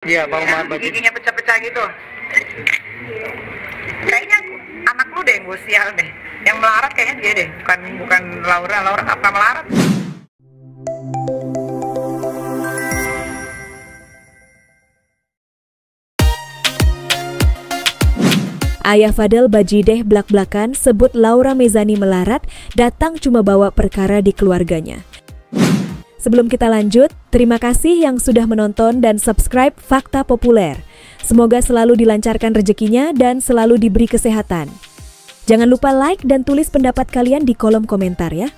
Iya, Pak Umar Yang Bajide. giginya pecah-pecah gitu. Kayaknya anak lu deh yang gue sial deh. Yang melarat kayaknya dia deh, bukan Laura. Laura apa melarat? Ayah Fadel Bajideh blak-blakan sebut Laura Mezani melarat datang cuma bawa perkara di keluarganya. Sebelum kita lanjut, terima kasih yang sudah menonton dan subscribe Fakta Populer. Semoga selalu dilancarkan rezekinya dan selalu diberi kesehatan. Jangan lupa like dan tulis pendapat kalian di kolom komentar ya.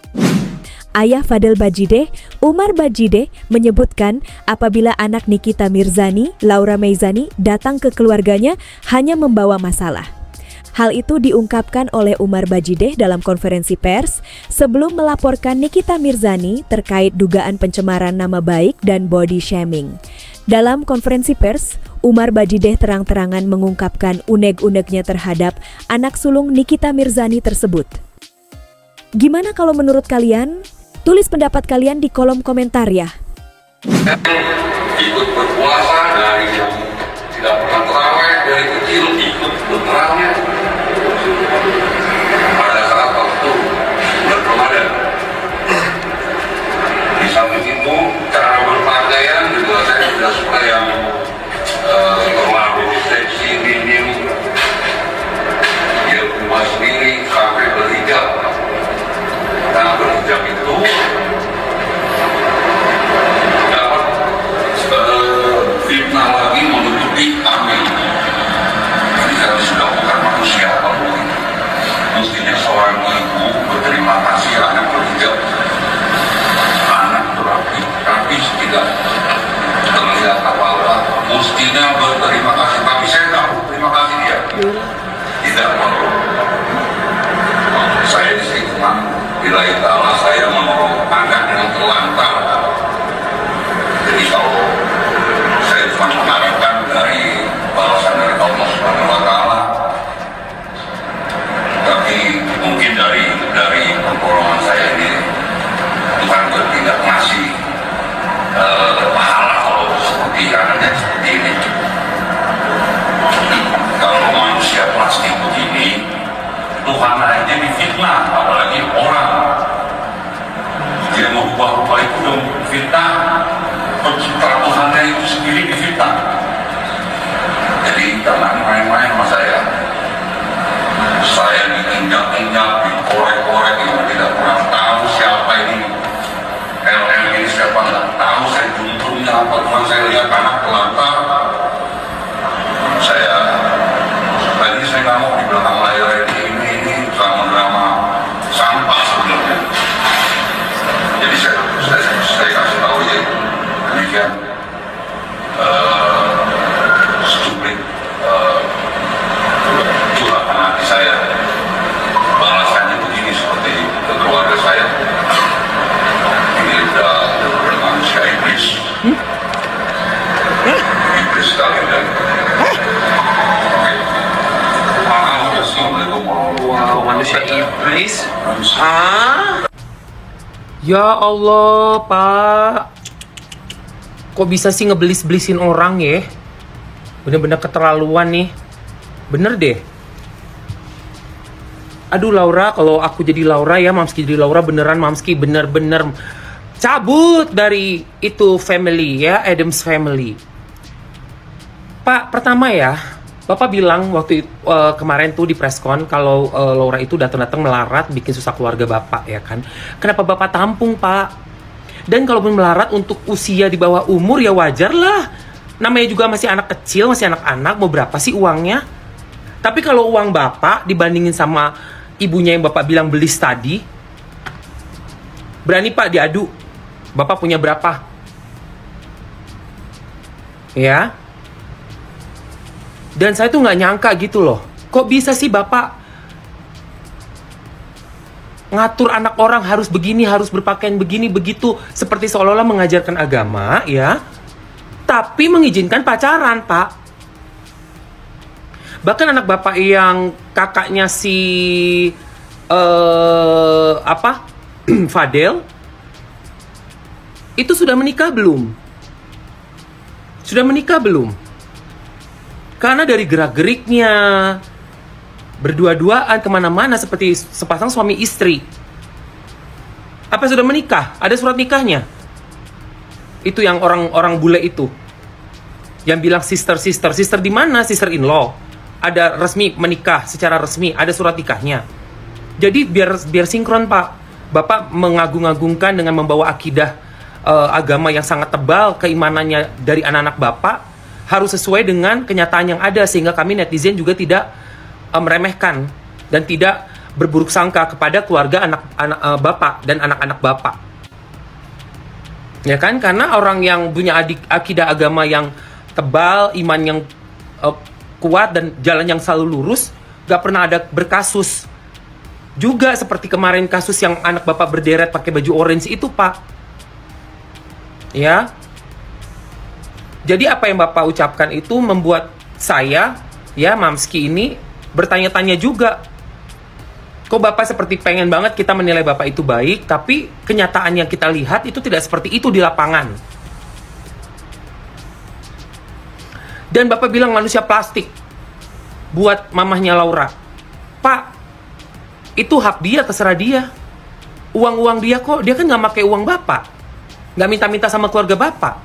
Ayah Fadel Bajideh, Umar Bajideh, menyebutkan apabila anak Nikita Mirzani, Laura Mezani, datang ke keluarganya hanya membawa masalah. Hal itu diungkapkan oleh Umar Bajideh dalam konferensi pers sebelum melaporkan Nikita Mirzani terkait dugaan pencemaran nama baik dan body shaming. Dalam konferensi pers, Umar Bajideh terang-terangan mengungkapkan unek-uneknya terhadap anak sulung Nikita Mirzani tersebut. Gimana kalau menurut kalian? Tulis pendapat kalian di kolom komentar ya. Ikut berpuasa dari yang tidak pernah terawih dari kecil, ikut berterawih pada saat waktu bulan Ramadan. Di samping itu cara berpakaian juga saya tidak suka yang terlalu seksi, minim, dia puas sendiri sampai berhijab. Karena berhijab itu dapat fitnah lagi menutupi amin. Jadi saya sudah bukan manusia kalau begitu. Mestinya seorang ibu berterima kasih anak berhijab, anak tapi tidak terlihat apa-apa. Mestinya berterima kasih, tapi saya tidak berterima kasih dia. Tidak perlu. Saya di situ bila Allah saya menolong anak yang terlantar. Jadi kalau saya cuma mengharapkan dari balasan dari Allah Subhanahu Wa Taala, tapi mungkin dari pertolongan saya ini Tuhan bertindak ngasih pahala kalau seperti anaknya seperti ini. Kalau manusia plastik begini, Tuhan aja difitnah, apalagi orang. Dia mau ubah-ubah itu dong fitnah, pencipta Tuhannya itu sendiri difitnah. Jadi jangan main-main sama saya. Saya diinjak-injak, dikorek-korek, yang tidak pernah tahu siapa ini. LM ini siapa nggak tahu, saya jumpunya apa, cuma saya lihat anak telantar. Tadi saya nggak mau di belakang layar ini drama sampah sebenarnya. Jadi saya kasih tahu ya demikian stupid curhatan hati saya. Balasannya begini seperti ke keluarga saya. Ini udah manusia iblis. Iblis sekali dan. Wow, manusia iblis. Ya Allah, Pak. Kok bisa sih ngebelis-belisin orang ya? Bener-bener keterlaluan nih. Bener deh. Aduh Laura, kalau aku jadi Laura ya, Mamski jadi Laura beneran Mamski bener-bener cabut dari itu family ya, Adams family. Pak, pertama ya, Bapak bilang waktu kemarin tuh di preskon kalau Laura itu datang-datang melarat bikin susah keluarga Bapak ya kan. Kenapa Bapak tampung Pak? Dan kalaupun melarat untuk usia di bawah umur ya wajar lah. Namanya juga masih anak kecil, masih anak-anak, mau berapa sih uangnya? Tapi kalau uang Bapak dibandingin sama ibunya yang Bapak bilang belis tadi, berani Pak diadu. Bapak punya berapa? Ya. Dan saya tuh nggak nyangka gitu loh. Kok bisa sih Bapak ngatur anak orang harus begini, harus berpakaian begini, begitu. Seperti seolah-olah mengajarkan agama, ya. Tapi mengizinkan pacaran, Pak. Bahkan anak Bapak yang kakaknya si Fadel, itu sudah menikah belum? Sudah menikah belum? Karena dari gerak-geriknya, berdua-duaan kemana-mana seperti sepasang suami istri. Apa sudah menikah? Ada surat nikahnya? Itu yang orang-orang bule itu. Yang bilang sister di mana? Sister in law. Ada resmi menikah secara resmi, ada surat nikahnya. Jadi biar sinkron, Pak. Bapak mengagung-agungkan dengan membawa akidah agama yang sangat tebal, keimanannya dari anak-anak Bapak harus sesuai dengan kenyataan yang ada, sehingga kami netizen juga tidak meremehkan dan tidak berburuk sangka kepada keluarga anak-anak Bapak dan anak-anak Bapak. Ya kan? Karena orang yang punya akidah agama yang tebal, iman yang kuat dan jalan yang selalu lurus, gak pernah ada berkasus. Juga seperti kemarin kasus yang anak Bapak berderet pakai baju orange itu, Pak. Ya. Jadi apa yang Bapak ucapkan itu membuat saya, ya, Mamski ini bertanya-tanya juga. Kok Bapak seperti pengen banget kita menilai Bapak itu baik, tapi kenyataan yang kita lihat itu tidak seperti itu di lapangan. Dan Bapak bilang manusia plastik buat mamahnya Laura. Pak, itu hak dia, terserah dia. Uang-uang dia kok, dia kan nggak pakai uang Bapak. Nggak minta-minta sama keluarga Bapak.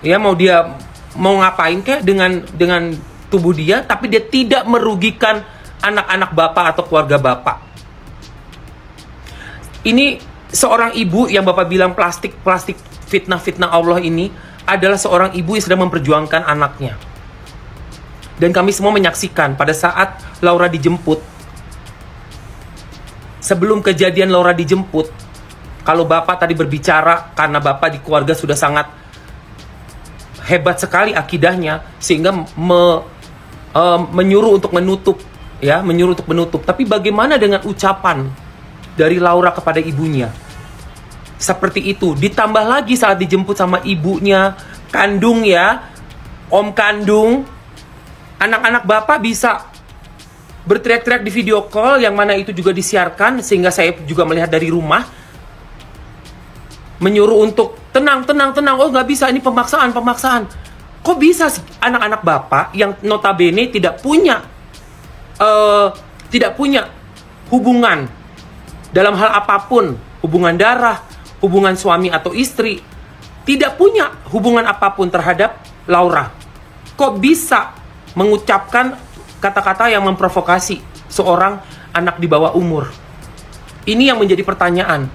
Ya, dia mau ngapain kek dengan tubuh dia, tapi dia tidak merugikan anak-anak Bapak atau keluarga Bapak. Ini seorang ibu yang Bapak bilang plastik fitnah Allah ini adalah seorang ibu yang sedang memperjuangkan anaknya. Dan kami semua menyaksikan pada saat Laura dijemput. Sebelum kejadian Laura dijemput, kalau Bapak tadi berbicara karena Bapak di keluarga sudah sangat hebat sekali akidahnya, sehingga menyuruh untuk menutup, ya, menyuruh untuk menutup. Tapi bagaimana dengan ucapan dari Laura kepada ibunya? Seperti itu, ditambah lagi saat dijemput sama ibunya kandung, ya, om kandung, anak-anak Bapak bisa berteriak-teriak di video call, yang mana itu juga disiarkan, sehingga saya juga melihat dari rumah, menyuruh untuk tenang, oh nggak bisa, ini pemaksaan. Kok bisa sih anak-anak Bapak yang notabene tidak punya hubungan dalam hal apapun, hubungan darah, hubungan suami atau istri, tidak punya hubungan apapun terhadap Laura. Kok bisa mengucapkan kata-kata yang memprovokasi seorang anak di bawah umur? Ini yang menjadi pertanyaan.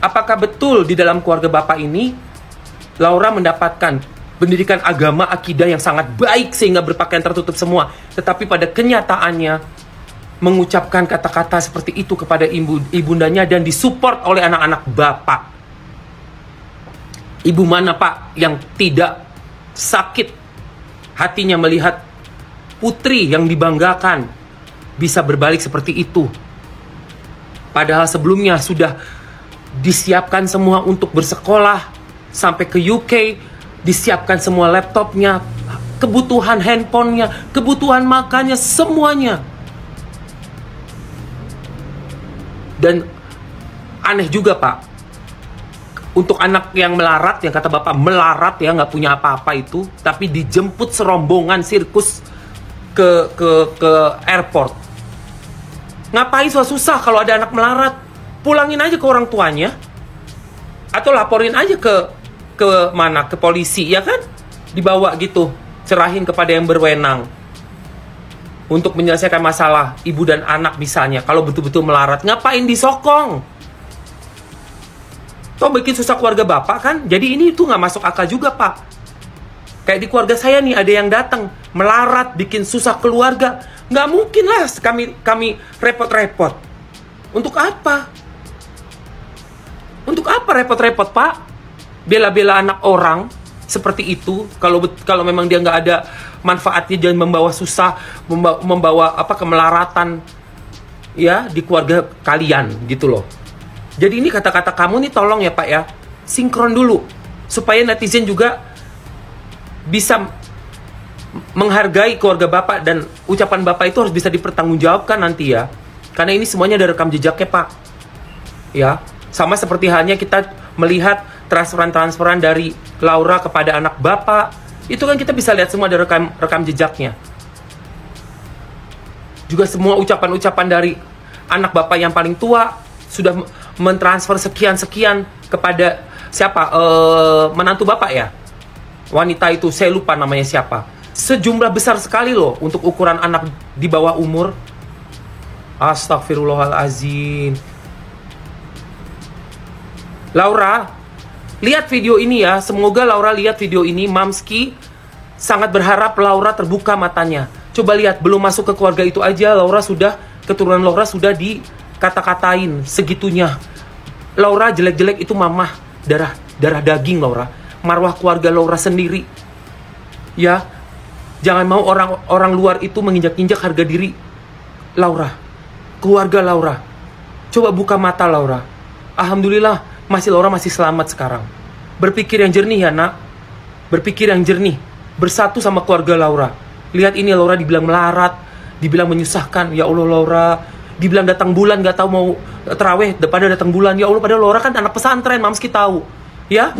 Apakah betul di dalam keluarga Bapak ini Laura mendapatkan pendidikan agama, akidah yang sangat baik sehingga berpakaian tertutup semua, tetapi pada kenyataannya mengucapkan kata-kata seperti itu kepada ibundanya dan disupport oleh anak-anak Bapak? Ibu mana, Pak, yang tidak sakit hatinya melihat putri yang dibanggakan bisa berbalik seperti itu? Padahal sebelumnya sudah disiapkan semua untuk bersekolah, sampai ke UK, disiapkan semua laptopnya, kebutuhan handphonenya, kebutuhan makannya, semuanya. Dan aneh juga, Pak, untuk anak yang melarat, yang kata Bapak melarat, ya, nggak punya apa-apa itu, tapi dijemput serombongan sirkus ke airport. Ngapain susah kalau ada anak melarat? Pulangin aja ke orang tuanya, atau laporin aja ke mana, ke polisi, ya kan? Dibawa gitu, serahin kepada yang berwenang untuk menyelesaikan masalah ibu dan anak misalnya. Kalau betul-betul melarat, ngapain disokong? Toh bikin susah keluarga Bapak kan? Jadi ini tuh nggak masuk akal juga, Pak. Kayak di keluarga saya nih, ada yang datang melarat, bikin susah keluarga. Nggak mungkin lah kami repot-repot. Untuk apa? Untuk apa repot-repot, Pak? Bela-bela anak orang seperti itu. Kalau memang dia nggak ada manfaatnya, jangan membawa susah, membawa kemelaratan, ya, di keluarga kalian gitu loh. Jadi ini kata-kata kamu nih tolong ya, Pak, ya, sinkron dulu supaya netizen juga bisa menghargai keluarga Bapak, dan ucapan Bapak itu harus bisa dipertanggungjawabkan nanti, ya. Karena ini semuanya ada rekam jejaknya, Pak. Ya, sama seperti halnya kita melihat transferan dari Laura kepada anak bapak. Itu kan kita bisa lihat semua dari rekam jejaknya. Juga semua ucapan-ucapan dari anak bapak yang paling tua sudah mentransfer sekian-sekian kepada siapa? Menantu bapak ya? Wanita itu, saya lupa namanya siapa. Sejumlah besar sekali loh untuk ukuran anak di bawah umur. Astagfirullahalazim. Laura, lihat video ini ya. Semoga Laura lihat video ini. Mamski sangat berharap Laura terbuka matanya. Coba lihat, belum masuk ke keluarga itu aja keturunan Laura sudah dikata-katain segitunya. Laura jelek-jelek itu mamah, darah daging Laura. Marwah keluarga Laura sendiri. Ya, jangan mau orang luar itu menginjak-injak harga diri Laura, keluarga Laura. Coba buka mata Laura. Alhamdulillah, Laura masih selamat sekarang. Berpikir yang jernih ya nak. Berpikir yang jernih. Bersatu sama keluarga Laura. Lihat ini Laura dibilang melarat, dibilang menyusahkan. Ya Allah Laura, dibilang datang bulan gak tahu mau terawih pada datang bulan. Ya Allah, padahal Laura kan anak pesantren, Mamski tahu. Ya,